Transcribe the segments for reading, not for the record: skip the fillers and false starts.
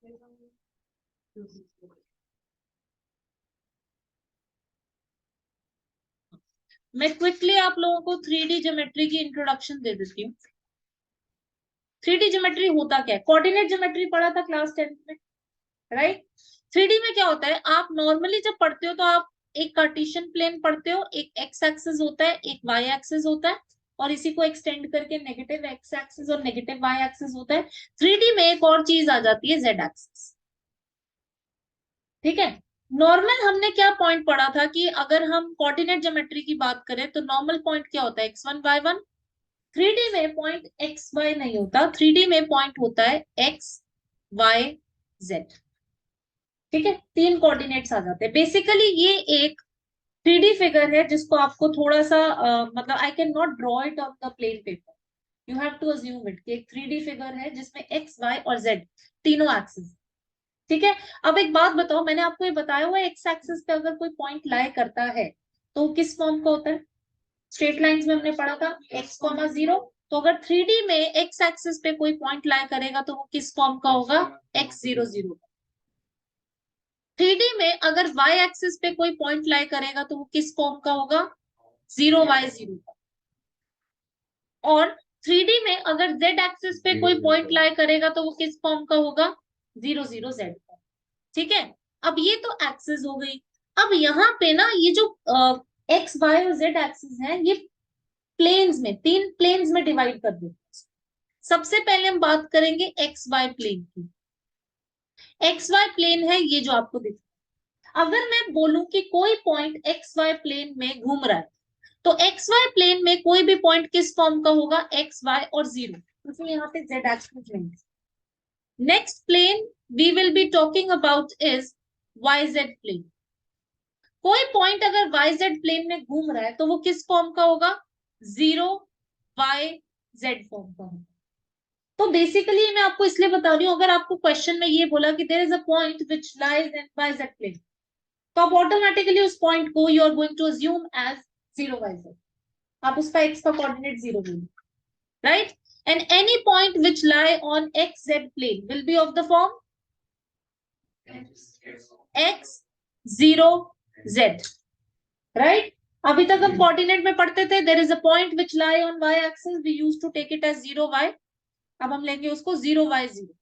मैं क्विकली आप लोगों को 3D ज्योमेट्री की इंट्रोडक्शन दे देती हूँ। 3D ज्योमेट्री होता क्या है? कोऑर्डिनेट ज्योमेट्री पढ़ा था क्लास 10th में, राइट? 3D में क्या होता है, आप नॉर्मली जब पढ़ते हो तो आप एक कार्टेशियन प्लेन पढ़ते हो, एक एक्स एक्सिस होता है, एक वाई एक्सिस होता है, और इसी को एक्सटेंड करके नेगेटिव एक्स एक्सिस और नेगेटिव वाई एक्सिस होता है। 3D में एक और चीज आ जाती है, जेड एक्सिस। ठीक है। नॉर्मल हमने क्या पॉइंट पढ़ा था कि अगर हम कोऑर्डिनेट ज्योमेट्री की बात करें तो नॉर्मल पॉइंट क्या होता है, x1 y1। 3D में पॉइंट एक्स वाई नहीं होता, 3D में पॉइंट होता है एक्स वाई जेड। ठीक है, तीन कोऑर्डिनेट्स आ जाते हैं। बेसिकली ये एक 3D फिगर है जिसको आपको थोड़ा सा मतलब I can not draw it on the plain paper, you have to assume it कि एक 3D फिगर है जिसमें एक्स वाई और जेड तीनों एक्सिस। ठीक है। अब एक बात बताओ, मैंने आपको ये बताया हुआ है एक्स एक्सिस पे अगर कोई पॉइंट लाई करता है तो किस फॉर्म का होता है? स्ट्रेट लाइंस में हमने पढ़ा था एक्स कॉमा जीरो। तो अगर 3D में एक्स एक्सिस पे कोई पॉइंट लाई करेगा तो वो किस फॉर्म का होगा? X zero zero. 3D में अगर y एक्सिस पे कोई पॉइंट लाई करेगा तो वो किस फॉर्म का होगा? जीरो वाई जीरो का। और 3D में अगर z एक्सिस पे कोई पॉइंट लाई करेगा तो वो किस फॉर्म का होगा? जीरो जीरो जेड का। ठीक है। अब ये तो एक्सिस हो गई। अब यहाँ पे ना ये जो एक्स वाई और जेड एक्सिस है ये प्लेन्स में, तीन प्लेन्स में डिवाइड कर देते हैं। सबसे पहले हम बात करेंगे एक्स वाई प्लेन की। एक्स वाई प्लेन है ये जो आपको दिख, अगर मैं बोलूं कि कोई पॉइंट एक्स वाई प्लेन में घूम रहा है तो एक्स वाई प्लेन में कोई भी पॉइंट किस फॉर्म का होगा? एक्स वाई और जीरो, इसलिए यहाँ पे जेड एक्सिस नहीं। Next plane we will be talking about is Y Z plane. कोई पॉइंट अगर वाई जेड प्लेन में घूम रहा है तो वो किस फॉर्म का होगा? जीरो वाई जेड फॉर्म का होगा। तो बेसिकली मैं आपको इसलिए बता रही हूँ, अगर आपको क्वेश्चन में ये बोला कि there is a point which lies in Y Z plane, तो आप ऑटोमेटिकली उस पॉइंट को you are going to assume as zero Y Z. आप उसका एक्स का कोऑर्डिनेट जीरो लेंगे, right? And any point which lie on X Z plane will be of the form X zero Z, right? अभी तक हम coordinate में पढ़ते थे there is a point which lie on Y axis, we used to take it as zero Y. अब हम लेंगे उसको zero Y zero.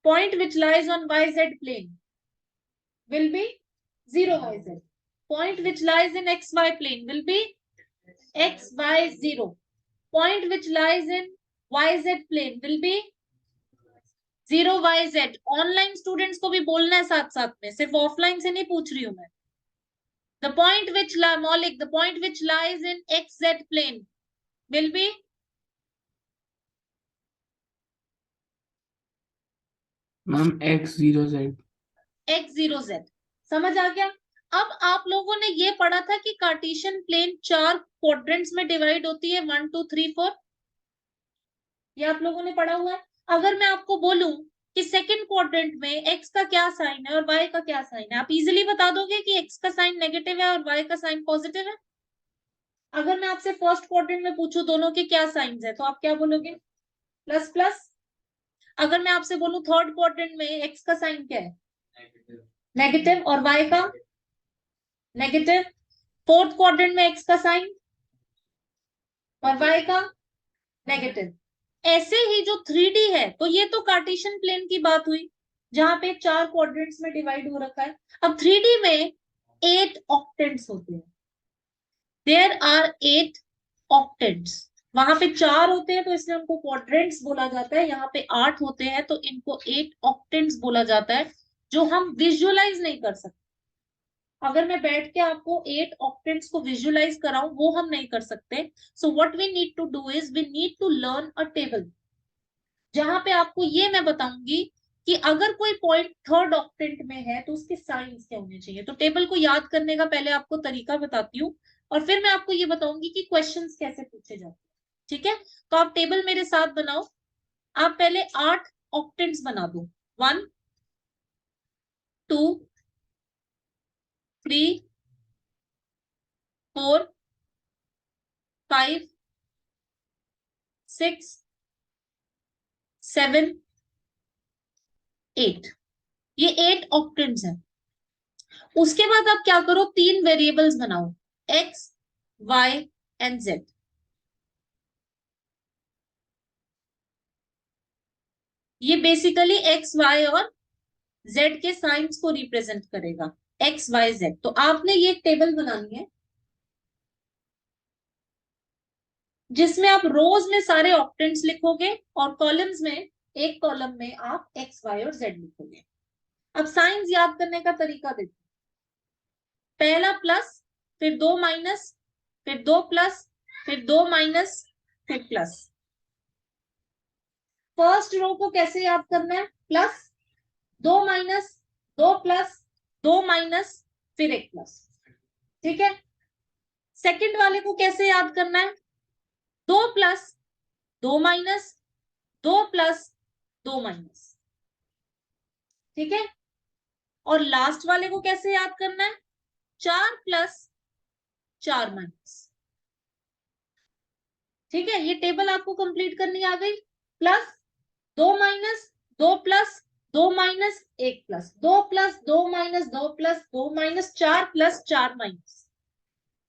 Point which lies on Y Z plane will be 0 y z. Point which lies in xy plane will be xy0. Point which lies in yz plane will be 0 y z. Online students को भी बोलना है साथ साथ में, सिर्फ offline से नहीं पूछ रही हूं मैं। The point which Maulik, the point which lies in xz plane will be ma'am x0z। x0z। समझ आ गया? अब आप लोगों ने ये पढ़ा था कि कार्टेशियन प्लेन चार क्वाड्रेंट्स में डिवाइड होती है, 1 2 3 4। ये आप लोगों ने पढ़ा हुआ है। अगर मैं आपको बोलूं कि सेकंड क्वाड्रेंट में एक्स का क्या साइन है और वाई का क्या साइन है, आप इजीली बता दोगे कि एक्स का साइन नेगेटिव है और वाई का साइन पॉजिटिव है। अगर मैं आपसे फर्स्ट क्वाड्रेंट में पूछूं दोनों के क्या साइंस है तो आप क्या बोलोगे? Plus plus. अगर मैं आपसे बोलूं थर्ड क्वाड्रेंट में एक्स का साइन क्या है? नेगेटिव, और वाई का नेगेटिव। फोर्थ क्वाड्रेंट में एक्स का साइन और वाई का नेगेटिव। ऐसे ही जो 3D है, तो ये तो कार्टेशियन प्लेन की बात हुई जहां पे चार क्वाड्रेंट्स में डिवाइड हो रखा है। अब 3D में 8 ऑक्टेंट्स होते हैं, देयर आर 8 ऑक्टेंट्स। वहां पे चार होते हैं तो इसलिए उनको क्वाड्रेंट्स बोला जाता है, यहाँ पे 8 होते हैं तो इनको 8 ऑक्टेंट्स बोला जाता है, जो हम विजुअलाइज नहीं कर सकते। अगर मैं बैठ के आपको 8 ऑक्टेंट्स को विजुअलाइज कराऊं वो हम नहीं कर सकते। So what we need to do is we need to learn a table, जहां पे आपको ये मैं बताऊंगी कि अगर कोई पॉइंट थर्ड ऑक्टेंट में है तो उसके साइंस क्या होने चाहिए। तो टेबल को याद करने का पहले आपको तरीका बताती हूँ और फिर मैं आपको ये बताऊंगी कि क्वेश्चंस कैसे पूछे जाते हैं। ठीक है, तो आप टेबल मेरे साथ बनाओ। आप पहले 8 ऑक्टेंट्स बना दो। 1 2 3 4 5 6 7 8, ये 8 ऑक्टेंट्स हैं। उसके बाद आप क्या करो, 3 वेरिएबल्स बनाओ, x, y एंड z। ये बेसिकली x, y और z के साइंस को रिप्रेजेंट करेगा, x, y, z। तो आपने ये टेबल बनानी है जिसमें आप रोज में सारे ऑक्टेंट्स लिखोगे और कॉलम्स में, एक कॉलम में आप x, y और z लिखोगे। अब साइंस याद करने का तरीका देखो, पहला प्लस, फिर 2 माइनस, फिर 2 प्लस, फिर 2 माइनस, फिर प्लस। फर्स्ट रो को कैसे याद करना है, प्लस 2 माइनस, 2 प्लस, 2 माइनस, फिर एक प्लस। ठीक है। सेकंड वाले को कैसे याद करना है, 2 प्लस, 2 माइनस, 2 प्लस, 2 माइनस। ठीक है। और लास्ट वाले को कैसे याद करना है, 4 प्लस, 4 माइनस। ठीक है, ये टेबल आपको कंप्लीट करनी आ गई। Plus 2 minus, 2 plus, 2 minus, 1 plus, 2 plus, 2 minus, 2 plus, 2 minus, 4 plus, 4 minus.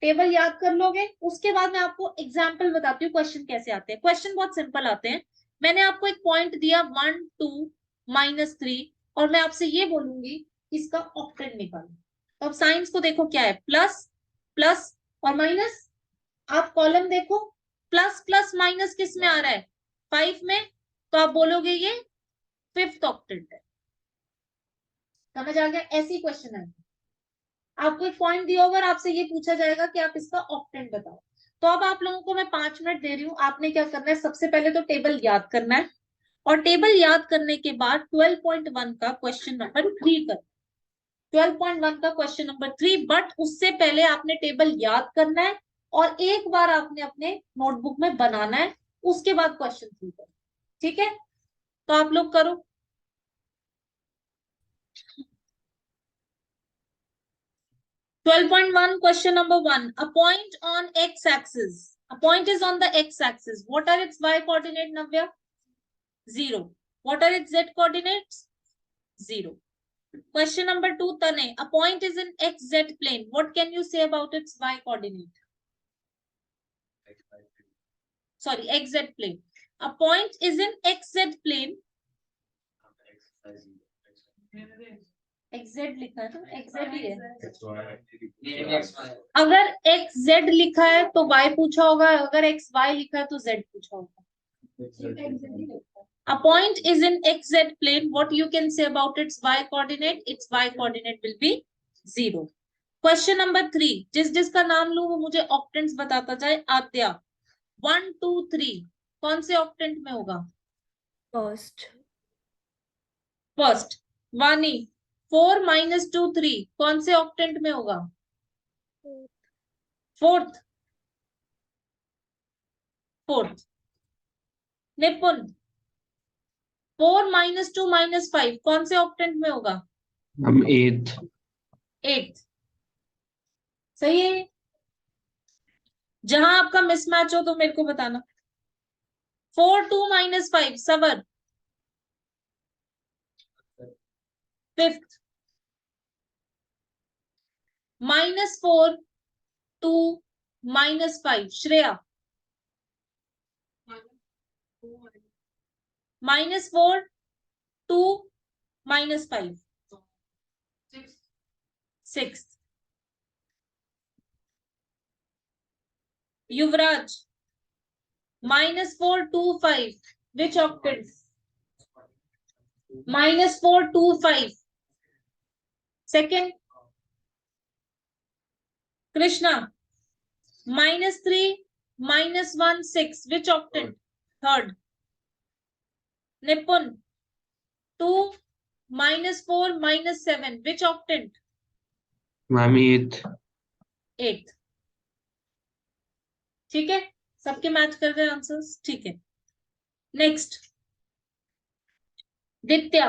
Table याद कर लोगे। उसके बाद मैं आपको एग्जाम्पल बताती हूँ क्वेश्चन कैसे आते हैं। क्वेश्चन बहुत सिंपल आते हैं। मैंने आपको एक पॉइंट दिया 1, 2, -3 और मैं आपसे ये बोलूंगी इसका ऑक्टेंट निकालो। तो अब साइंस को देखो क्या है, प्लस, प्लस और माइनस। आप कॉलम देखो, प्लस प्लस माइनस किस में आ रहा है, 5 में। तो आप बोलोगे ये 5th ऑक्टेंट है। समझ आ गया, ऐसी क्वेश्चन है। आपको एक पॉइंट दिया होगा और आपसे ये पूछा जाएगा कि आप इसका ऑक्टेंट बताओ। तो अब आप लोगों को मैं 5 मिनट दे रही हूँ। आपने क्या करना है, सबसे पहले तो टेबल याद करना है और टेबल याद करने के बाद 12.1 का क्वेश्चन नंबर 3 कर, 12.1 का क्वेश्चन नंबर 3। बट उससे पहले आपने टेबल याद करना है और एक बार आपने अपने नोटबुक में बनाना है, उसके बाद क्वेश्चन 3 कर। ठीक है, तो आप लोग करो। 12.1 question number 1. A point on x-axis. A point is on the x-axis. What are its y coordinate, Navya? 0. What are its z coordinates? 0. Question number 2, Tane. A point is in xz plane. What can you say about its y coordinate? Sorry, xz plane. A point is in xz plane. xz लिखा है तो xz ही है। अगर xz लिखा है तो y पूछा होगा, अगर xy लिखा है तो z पूछा होगा। A point is in xz plane. What you can say about its y coordinate? Its y coordinate will be 0. Question number 3. जिस जिसका नाम लूं वो मुझे ऑक्टेंट्स बताता जाए। आद्या, 1, 2, 3 कौन से ऑक्टेंट में होगा? फर्स्ट। फर्स्ट। वानी, 4 - 2, 3 कौन से ऑक्टेंट में होगा? फोर्थ। फोर्थ। निपुण, 4 - 2 - 5 कौन से ऑक्टेंट में होगा? Ma'am 8th। 8th। सही है। जहां आपका मिसमैच हो तो मेरे को बताना। 4, 2 - 5 सवर, 5th। -4, 2 -5 Shreya, -4, 2 -5 6th। Yuvraj, -4, 2, 5 which octant? -4, 2, 5 second। Krishna, -3, -1, 6 which octant? Third। Nipun, 2 -4 -7 which octant? Ma'am 8th। 8th। ठीक है, सबके मैच कर रहे आंसर्स। ठीक है, नेक्स्ट। दित्या,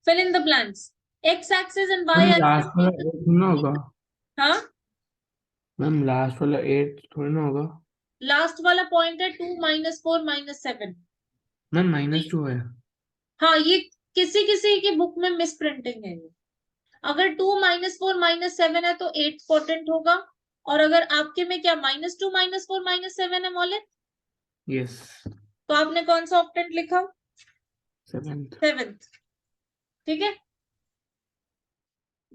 fill in the blanks. X axis and y ma'am axis। Last वाला 8 थोड़ी ना होगा। हाँ, मैम लास्ट वाला 8 थोड़ी ना होगा। लास्ट वाला पॉइंट है 2 -4 -7। मैम -2 है। हाँ, ये किसी किसी की बुक में मिस प्रिंटिंग है। अगर 2 - 4 - 7 है तो 8 क्वाड्रेंट होगा, और अगर आपके में क्या -2 -4 -7 है मौलिक, यस, तो आपने कौन सा ऑक्टेंट लिखा? 7th। 7th। ठीक है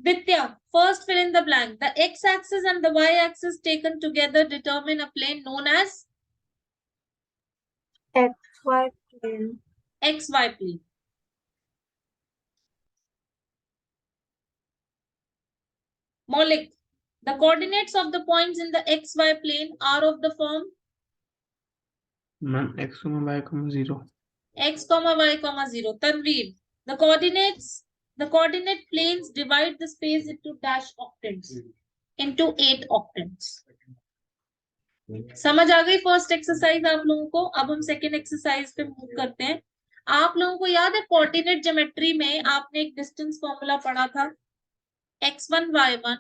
Vidya, first fill in the blank. The x-axis and the y-axis taken together determine a plane known as XY plane. XY plane. Maulik, the coordinates of the points in the XY plane are of the form ma'am x, y, 0। x, y, 0. Tanveer, the coordinate planes divide the space into dash octants, into 8 octants. समझ आ गई first exercise आप लोगों को? अब हम second exercise पे move करते हैं। आप लोगों को याद है कोऑर्डिनेट ज्योमेट्री में आपने एक डिस्टेंस फॉर्मूला पढ़ा था, x1 y1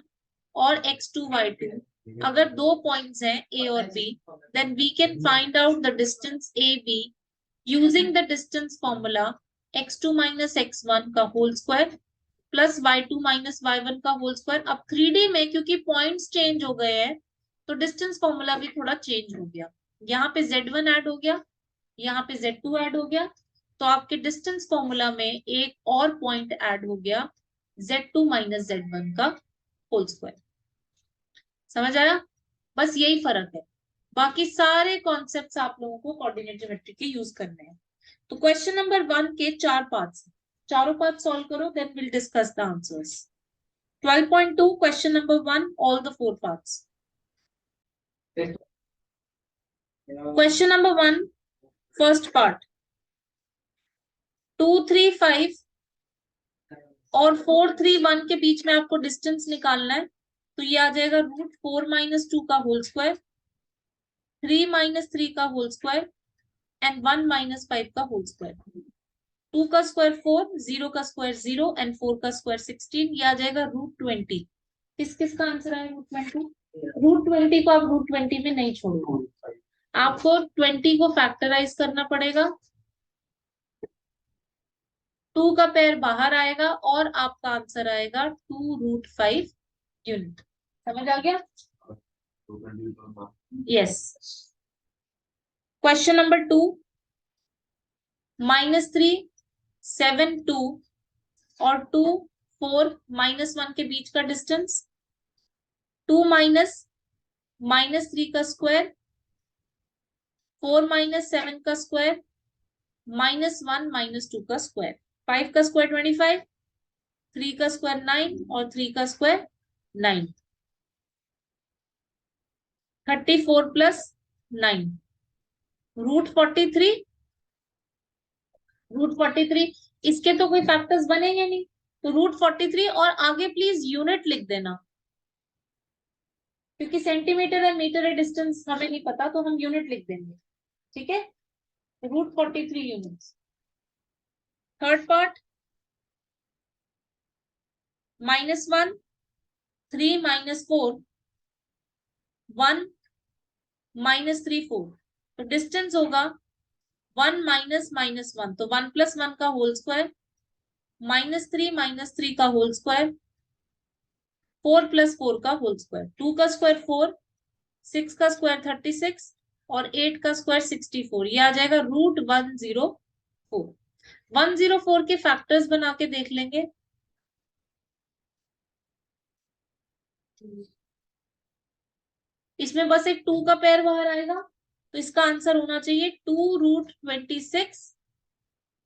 और x2 y2। अगर दो पॉइंट्स हैं a और b, then we can find out the distance A B using the distance formula x2 - x1 का whole square plus y2 - y1 का होल स्क्वायर। अब 3D में क्योंकि पॉइंट्स चेंज हो गए हैं तो डिस्टेंस फॉर्मूला भी थोड़ा चेंज हो गया। यहाँ पे z1 ऐड हो गया, यहाँ पे z2 ऐड हो गया, तो आपके डिस्टेंस फॉर्मूला में एक और पॉइंट ऐड हो गया z2 - z1 का होल स्क्वायर। समझ आया? बस यही फर्क है, बाकी सारे कॉन्सेप्ट्स आप लोगों को कोऑर्डिनेट ज्योमेट्री के यूज करने हैं। तो क्वेश्चन नंबर 1 के 4 पार्ट्स, चारों पार्ट सॉल्व करो, then will discuss the answers. 12.2 question number 1, all the 4 parts. Question number 1, first part, 2, 3, 5 और 4, 3, 1 के बीच में आपको डिस्टेंस निकालना है। तो ये आ जाएगा √4 - 2 का होल स्क्वायर, 3 - 3 का होल स्क्वायर एंड 1 - 5 का होल स्क्वायर। 2 का स्क्वायर 4, 0 का स्क्वायर 0 एंड 4 का स्क्वायर 16। ये आ जाएगा √20। किस किस का आंसर है √20? √20 को आप √20 में नहीं छोड़ोगे, आपको 20 को फैक्टराइज करना पड़ेगा, 2 का पेयर बाहर आएगा और आपका आंसर आएगा 2√5 यूनिट। समझ आ गया? यस। क्वेश्चन नंबर 2, -3, 7, 2 और 2, 4, -1 के बीच का डिस्टेंस, 2 -3 का स्क्वायर, 4 - 7 का स्क्वायर, -1 - 2 का स्क्वायर, 5 का स्क्वायर 25, 3 का स्क्वायर 9 और 3 का स्क्वायर 9, 34 + 9 √43। √43 इसके तो कोई फैक्टर्स बनेंगे नहीं, तो √43 और आगे प्लीज यूनिट लिख देना, क्योंकि सेंटीमीटर है मीटर है डिस्टेंस हमें नहीं पता, तो हम यूनिट लिख देंगे। ठीक है, √43 यूनिट्स। थर्ड पार्ट, -1, 3 - 4, 1 -3, 4, तो डिस्टेंस होगा 1 - -1, तो 1 + 1 का होल स्क्वायर, -3 - 3 का होल स्क्वायर, 4 + 4 का होल स्क्वायर, 2 का स्क्वायर 4, 6 का स्क्वायर 36 और 8 का स्क्वायर 64। ये आ जाएगा √104। 104 के फैक्टर्स बना के देख लेंगे। इसमें बस एक 2 का पेयर बाहर आएगा, तो इसका आंसर होना चाहिए 2√26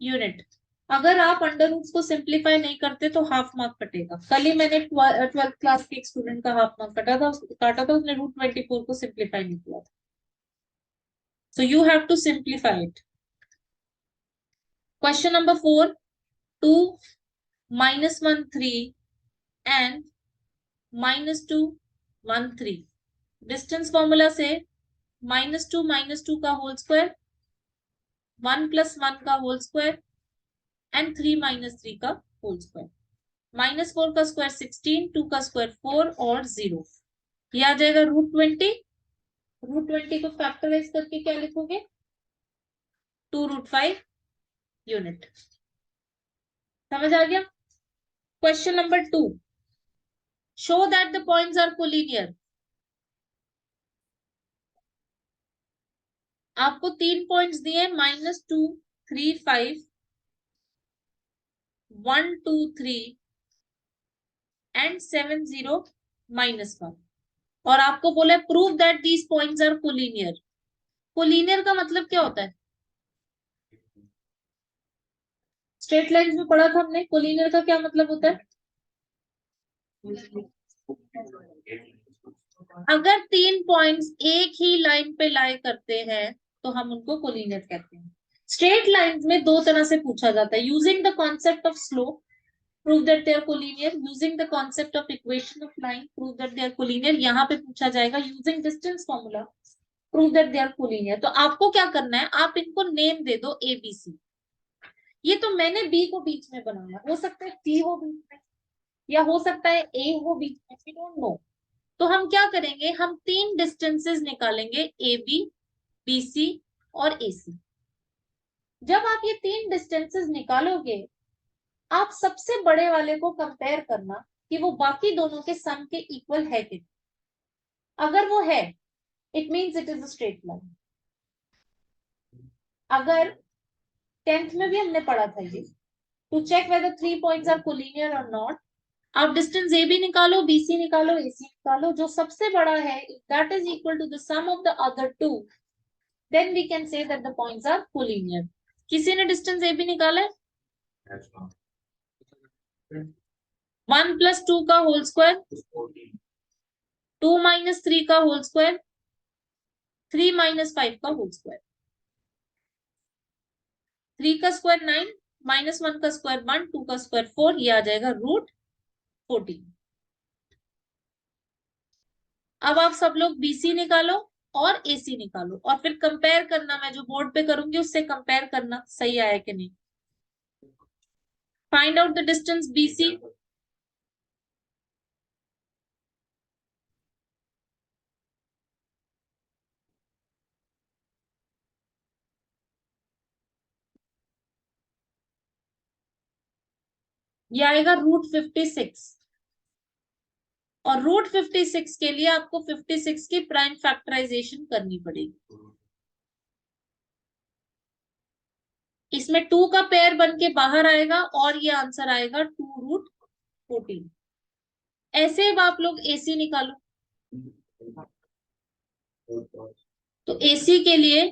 यूनिट। अगर आप अंडर रूट्स को सिंप्लीफाई नहीं करते तो हाफ मार्क कटेगा। कल ही मैंने 12th क्लास के एक स्टूडेंट का हाफ मार्क काटा था, उसने √24 को सिंप्लीफाई नहीं किया था। So you have to simplify it. Question number 4, 2 -1 3 and -2 1 3। Distance formula से -2 - 2 का होल स्क्वायर, 1 + 1 का होल स्क्वायर एंड 3 - 3 का होल स्क्वायर, -4 का स्क्वायर 16, 2 का स्क्वायर 4 और 0। ये आ जाएगा √20। √20 को फैक्टराइज करके क्या लिखोगे? 2√5 यूनिट। समझ आ गया? Question number 2, show that the points are collinear. आपको 3 पॉइंट्स दिए, -2, 3, 5, 1, 2, 3 एंड 7, 0, -1, और आपको बोला है prove that these points are collinear. Collinear का मतलब क्या होता है? स्ट्रेट लाइंस में पढ़ा था हमने, कोलिनियर का क्या मतलब होता है? अगर 3 पॉइंट्स एक ही लाइन पे लाई करते हैं तो हम उनको कोलिनियर कहते हैं। स्ट्रेट लाइंस में दो तरह से पूछा जाता है, using the concept of slope, prove that they are collinear, using the concept of equation of line, prove that they are collinear। यहाँ पे पूछा जाएगा using distance formula, prove that they are collinear। तो आपको क्या करना है, आप इनको नेम दे दो ए बी सी। ये तो मैंने बी को बीच में बनाना, हो सकता है सी हो बीच में, या हो सकता है ए हो बीच में, वी डोंट नो। तो हम क्या करेंगे, हम 3 डिस्टेंसेस निकालेंगे, ए बी, बी सी और ए सी। जब आप ये 3 डिस्टेंसेस निकालोगे, आप सबसे बड़े वाले को कंपेयर करना कि वो बाकी दोनों के सम के इक्वल है कि नहीं। अगर वो है, it means it is a straight line. अगर 10th में भी हमने पढ़ा था ये, to check whether 3 points are collinear और नॉट, आप डिस्टेंस ए भी निकालो, बी सी निकालो, ए सी निकालो, जो सबसे बड़ा है that is equal to the sum of the other two, then we can say that the points are collinear. किसी ने डिस्टेंस ए भी निकाला है? 1 + 2 का होल स्क्वायर, 2 - 3 का होल स्क्वायर, 3 - 5 का होल स्क्वायर, 3 का स्क्वायर 9, -1 का स्क्वायर 1, 2 का स्क्वायर 4, ये आ जाएगा √14। अब आप सब लोग बीसी निकालो और एसी निकालो, और फिर कंपेयर करना, मैं जो बोर्ड पे करूंगी उससे कंपेयर करना सही आया कि नहीं। Find out the distance BC. ये आएगा √56, और √56 के लिए आपको 56 की प्राइम फैक्टराइजेशन करनी पड़ेगी। इसमें 2 का पेयर बन के बाहर आएगा और ये आंसर आएगा 2√14। ऐसे अब आप लोग एसी निकालो। तो एसी के लिए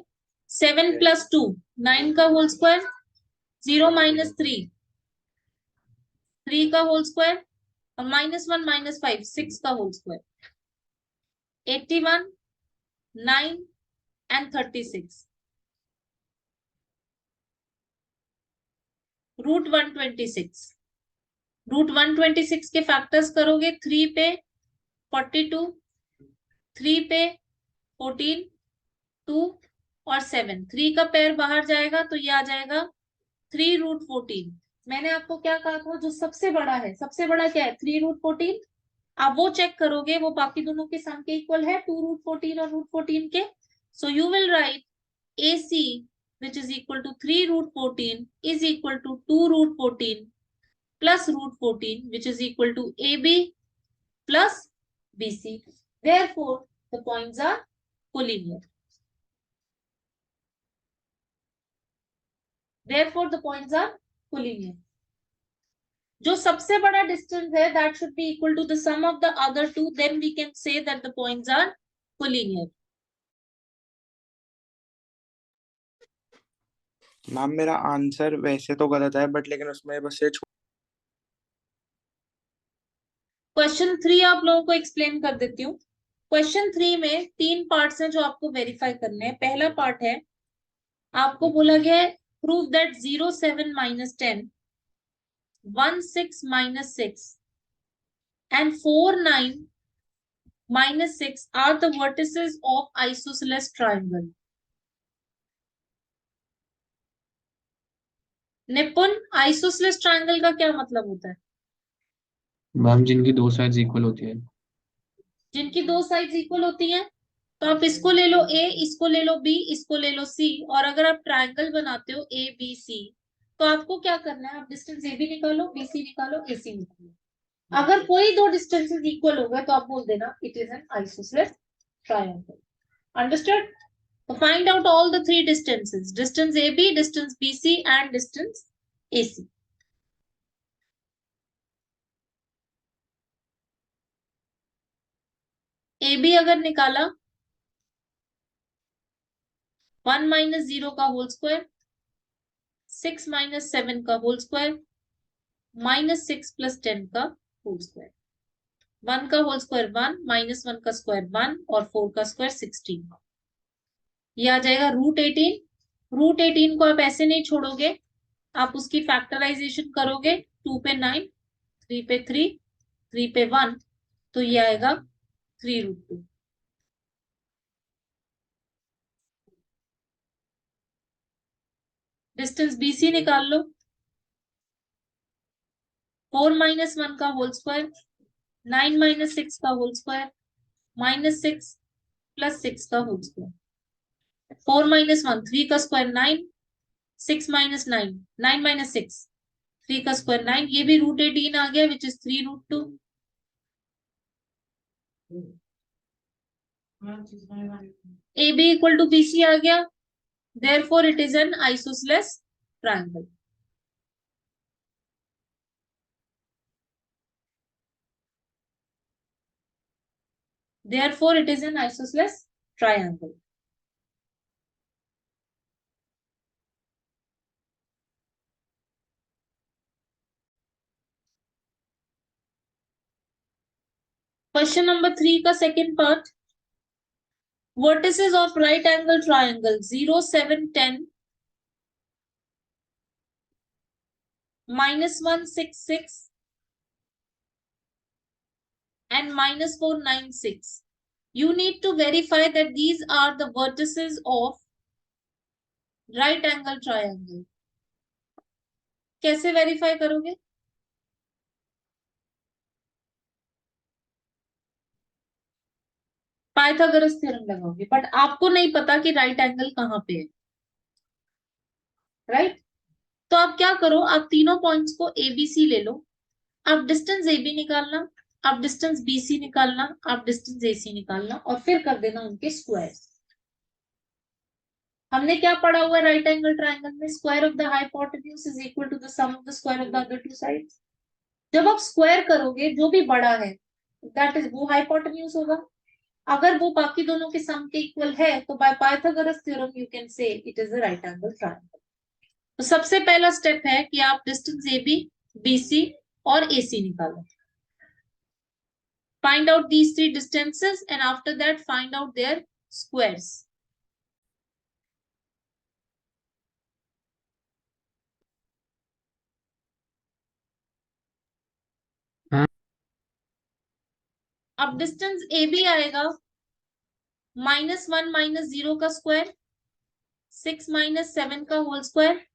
7 + 2 9 का होल स्क्वायर, 0 - 3 3 का होल स्क्वायर, और -1 - 5 6 का होल स्क्वायर, 81 9 एंड 36, √126। √126 के फैक्टर्स करोगे, 3 पे 42, 3 पे 14, 2 और 7, 3 का पेयर बाहर जाएगा तो ये आ जाएगा 3√14। मैंने आपको क्या कहा था, जो सबसे बड़ा है, सबसे बड़ा क्या है, 3√14। आप वो चेक करोगे, वो बाकी दोनों के सम के इक्वल है, 2√14 और √14 के। So you will write AC which is equal to 3√14 is equal to 2√14 plus √14 which is equal to AB plus BC. Therefore, the points are collinear. Therefore, the points are collinear. जो सबसे बड़ा distance है that should be equal to the sum of the other two, then we can say that the points are collinear. Ma'am मेरा answer वैसे तो गलत है but लेकिन उसमें बस ये क्वेश्चन 3 आप लोगों को एक्सप्लेन कर देती हूँ। क्वेश्चन 3 में 3 पार्ट्स हैं जो आपको वेरीफाई करने हैं। पहला पार्ट है, आपको बोला गया है prove that 0 7 - 10, 1 6 - 6 and 4 9 - 6 are the vertices of isosceles triangle. निपुण, आइसोसेलेस ट्रायंगल का क्या मतलब होता है? मैम जिनकी दो साइड्स इक्वल होती है। जिनकी दो साइड्स इक्वल होती हैं। तो आप इसको ले लो A, इसको ले लो B, इसको ले लो C, और अगर आप ट्रायंगल बनाते हो A B C, तो आपको क्या करना है, आप डिस्टेंस ए बी निकालो, BC निकालो, AC निकालो। अगर कोई दो डिस्टेंसेस इक्वल हो गए तो आप बोल देना it is an isosceles triangle. Understood? तो find out all the three distances, distance AB, distance BC and distance AC। AB अगर निकाला 1 माइनस 0 का होल स्क्वायर, 6 माइनस 7 का होल स्क्वायर, माइनस 6 प्लस 10 का होल स्क्वायर। 1 का होल स्क्वायर 1, माइनस 1 का square 1 और 4 का स्क्वायर 16। ये आ जाएगा रूट 18। रूट 18 को आप ऐसे नहीं छोड़ोगे, आप उसकी फैक्टराइजेशन करोगे। 2 पे 9, 3 पे 3, 3 पे 1, तो ये आएगा 3√2। डिस्टेंस BC निकाल लो, 4 माइनस 1 का होल स्क्वायर, 9 माइनस 6 का होल स्क्वायर, माइनस 6 प्लस 6 का होल स्क्वायर। 4 माइनस 1 3 का स्क्वायर 9, 6 माइनस 9 9 माइनस 6 3 का स्क्वायर 9, ये भी रूट 18 आ गया which is 3√2। AB equal to BC आ गया, therefore it is an isosceles triangle। Therefore it is an isosceles triangle। Question number 3 का second part, vertices of right angle triangle 0, 7, 10, -1, 6, 6 and -4, 9, 6. You need to verify that these are the vertices of right angle triangle। कैसे verify करोगे? Pythagoras theorem लगाओगे, but आपको नहीं पता कि right angle कहाँ पे है, राइट? तो आप क्या करो, आप तीनों पॉइंट्स को ABC ले लो, आप डिस्टेंस AB निकालना, आप डिस्टेंस BC निकालना, आप डिस्टेंस AC निकालना और फिर कर देना उनके स्क्वायर। हमने क्या पढ़ा हुआ है राइट एंगल ट्रायंगल में, square of the hypotenuse is equal to the sum of the square of the other two sides. जब आप स्क्वायर करोगे जो भी बड़ा है दैट इज वो हाइपोटेन्यूज होगा। अगर वो बाकी दोनों के सम के इक्वल है तो by Pythagoras theorem you can say it is a right angle triangle. तो सबसे पहला स्टेप है कि आप डिस्टेंस AB, BC और AC निकालो। Find out these three distances and after that find out their squares। हाँ। अब डिस्टेंस AB आएगा -1 माइनस 0 का स्क्वायर, 6 माइनस 7 का होल स्क्वायर,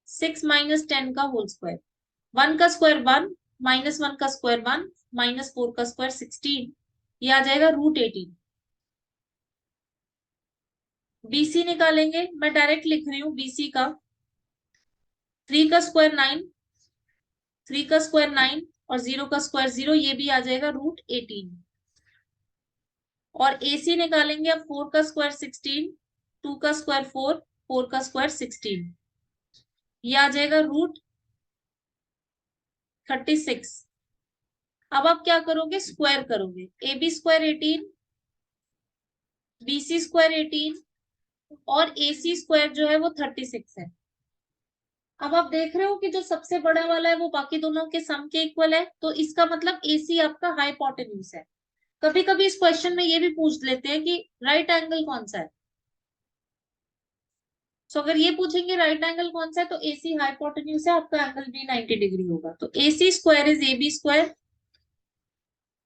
6 माइनस 10 का होल स्क्वायर। 1 का स्क्वायर 1, -1 का स्क्वायर 1, -4 का स्क्वायर 16, ये आ जाएगा √18। BC निकालेंगे, मैं डायरेक्ट लिख रही हूँ BC का, 3 का स्क्वायर 9, 3 का स्क्वायर 9 और 0 का स्क्वायर 0, ये भी आ जाएगा √18। और AC निकालेंगे अब, 4 का स्क्वायर 16, 2 का स्क्वायर 4, 4 का स्क्वायर 16, ये आ जाएगा √36। अब आप क्या करोगे, स्क्वायर करोगे, AB स्क्वायर 18, BC स्क्वायर 18 और AC स्क्वायर जो है वो 36 है। अब आप देख रहे हो कि जो सबसे बड़ा वाला है वो बाकी दोनों के सम के इक्वल है, तो इसका मतलब AC आपका हाइपोटेन्यूज है। कभी कभी इस क्वेश्चन में ये भी पूछ लेते हैं कि राइट एंगल कौन सा है। सो अगर ये पूछेंगे राइट एंगल कौन सा है तो AC हाइपोटेन्यूज है, आपका एंगल भी 90 डिग्री होगा। तो AC square is AB square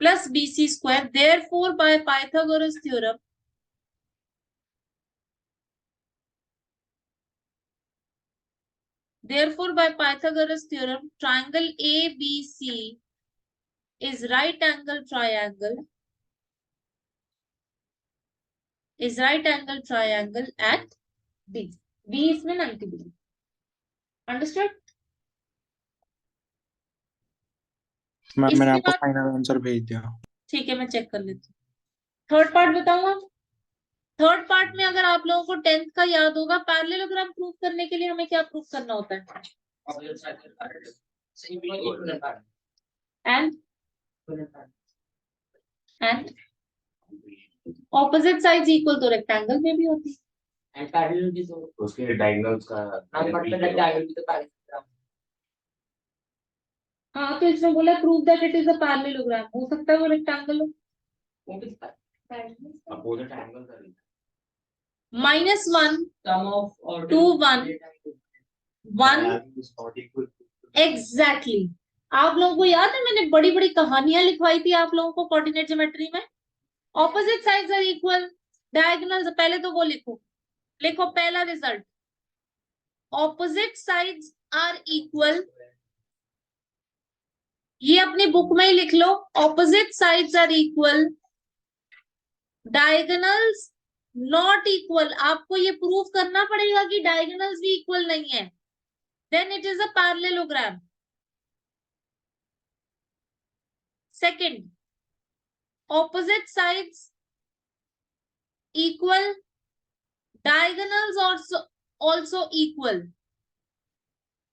plus BC square, therefore by Pythagoras theorem therefore by Pythagoras theorem triangle ABC is right angle triangle at B। B इसमें 90 डिग्री। अंडरस्टूड? मैम मैंने इसके आपको बाद फाइनल आंसर भेज दिया। ठीक है, मैं चेक कर लेती हूँ। थर्ड पार्ट बताऊँ अब? थर्ड पार्ट में अगर आप लोगों को 10th का याद होगा, पैरेललोग्राम प्रूव करने के लिए हमें क्या प्रूव करना होता है? एंड ऑपोजिट साइड्स इक्वल तो रेक्टेंगल में भी होती है। एंड पैरेलल भी तो उसके डायगोनल्स का मतलब डायगोनल भी तो पैरेलल। हाँ, तो इसमें बोला prove that it is a parallelogram, हो सकता है वो रेक्टेंगल हो। अपोजिट एंगल का -1 सम ऑफ 2 1 1 एग्जैक्टली। आप लोगों को याद है मैंने बड़ी बड़ी कहानियां लिखवाई थी आप लोगों को कोऑर्डिनेट ज्योमेट्री में। Opposite sides are equal, diagonals, पहले तो वो लिखो, लिखो पहला result, opposite sides are equal. ये अपनी बुक में ही लिख लो, opposite sides are equal, diagonals not equal. आपको ये प्रूव करना पड़ेगा कि डायगोनल्स भी इक्वल नहीं है, then it is a parallelogram. Second, opposite sides equal, diagonals also equal,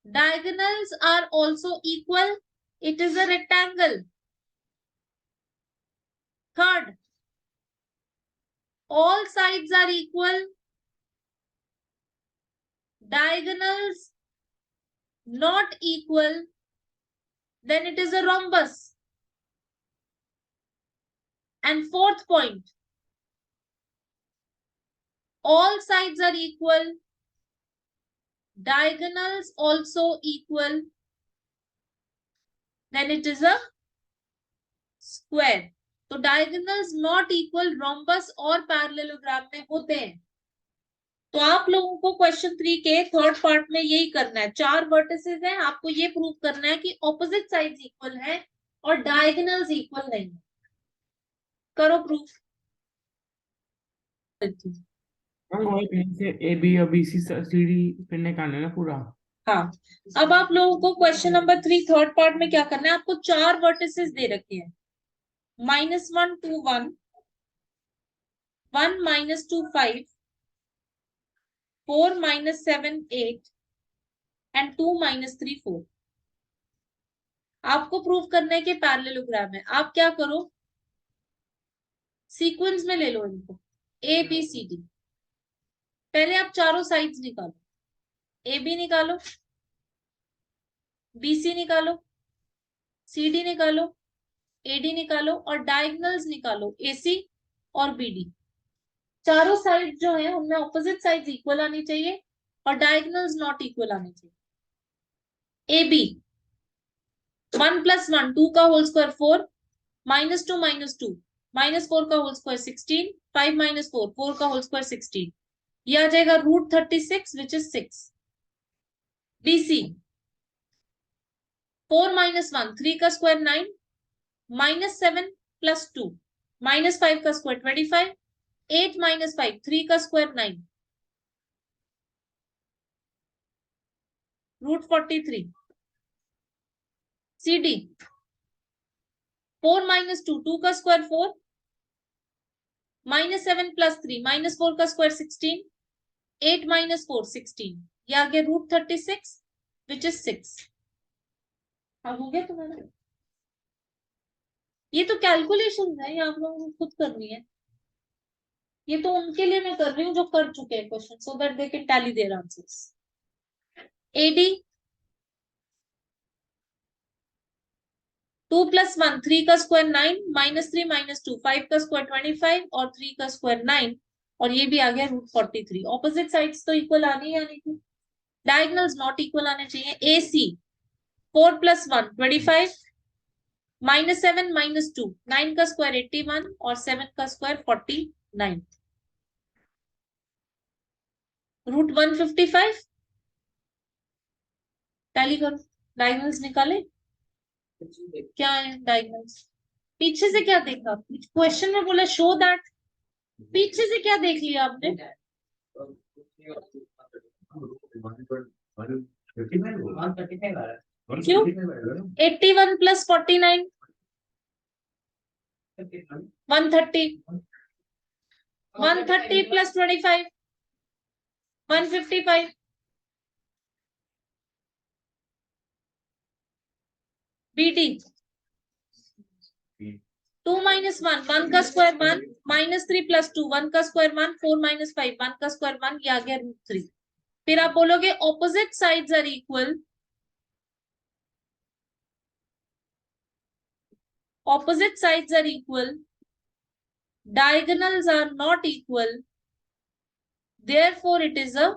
diagonals are also equal, it is a rectangle. Third, all sides are equal, diagonals not equal, then it is a rhombus. And fourth point, all sides are equal, diagonals also equal, then it is a square. तो diagonals not equal rhombus और parallelogram में होते हैं। तो आप लोगों को question 3 के थर्ड पार्ट में यही करना है, 4 वर्टिसेस हैं, आपको ये प्रूव करना है कि ऑपोजिट साइड्स इक्वल है और डायगोनल्स इक्वल नहीं है। करो प्रूफ। वही कहीं से ए बी और बी सी सी डी फिर निकालना है ना पूरा। हाँ, अब आप लोगों को क्वेश्चन नंबर 3 थर्ड पार्ट में क्या करना है, आपको 4 वर्टिसेस दे रखे हैं, -1 2 1 1 -2 5 4 -7 8 एंड 2 -3 4। आपको प्रूव करने के पैरेललोग्राम है। आप क्या करो, सीक्वेंस में ले लो इनको, ए बी सी डी। पहले आप चारों साइड्स निकालो, ए बी निकालो, बी सी निकालो, सी डी निकालो, ए डी निकालो और डायगोनल्स निकालो, ए सी और बी डी। चारों साइड जो है उनमें ऑपोजिट साइड्स इक्वल आनी चाहिए और डायगोनल्स नॉट इक्वल आनी चाहिए। ए बी 1 + 1 2 का होल स्क्वायर 4, -2 -2 -4 का होल स्क्वायर 16, 5 - 4 4 का होल स्क्वायर 16, ये आ जाएगा √36 विच इज 6। BC 4 - 1 3 का स्क्वायर 9, -7 + 2 -5 का स्क्वायर 25, 8 - 5 3 का स्क्वायर 9 √43। CD 4 - 2 2 का स्क्वायर 4, -7 + 3 -4 का स्क्वायर 16, 8 - 4 16, ये आ गया √36 विच इज 6। अब हो गया तुम्हारा? ये तो कैलकुलेशन है, ये आप लोगों को खुद करनी है। ये तो उनके लिए मैं कर रही हूँ जो कर चुके हैं question, so that they can tally their answers. AD 2 + 1 3 का स्क्वायर 9, -3 - 2 5 का स्क्वायर 25 और 3 का स्क्वायर 9, और ये भी आ गया √43। ऑपोजिट साइड्स तो इक्वल आनी ही आनी थी, डायगोनल्स नॉट इक्वल आने चाहिए। AC 4 + 1 25, -7 - 2 9 का स्क्वायर 81 और 7 का स्क्वायर 49, √155। टैली करो, डायगोनल्स निकाले, क्या है डायगोनल्स? पीछे से क्या देखा, क्वेश्चन में बोला शो दैट, पीछे से क्या देख लिया आपने? क्यों 81 प्लस 49 130 130 प्लस 25 155 BT 2 minus 1 1 का स्क्वायर 1 minus 3 plus 2 1 का स्क्वायर 1 4 minus 5 1 का स्क्वायर 1 ये आ गया √3। फिर आप बोलोगे opposite sides are equal, opposite sides are equal, diagonals are not equal, therefore it is a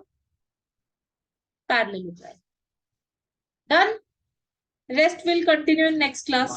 parallelogram. Done. Rest will continue in next class.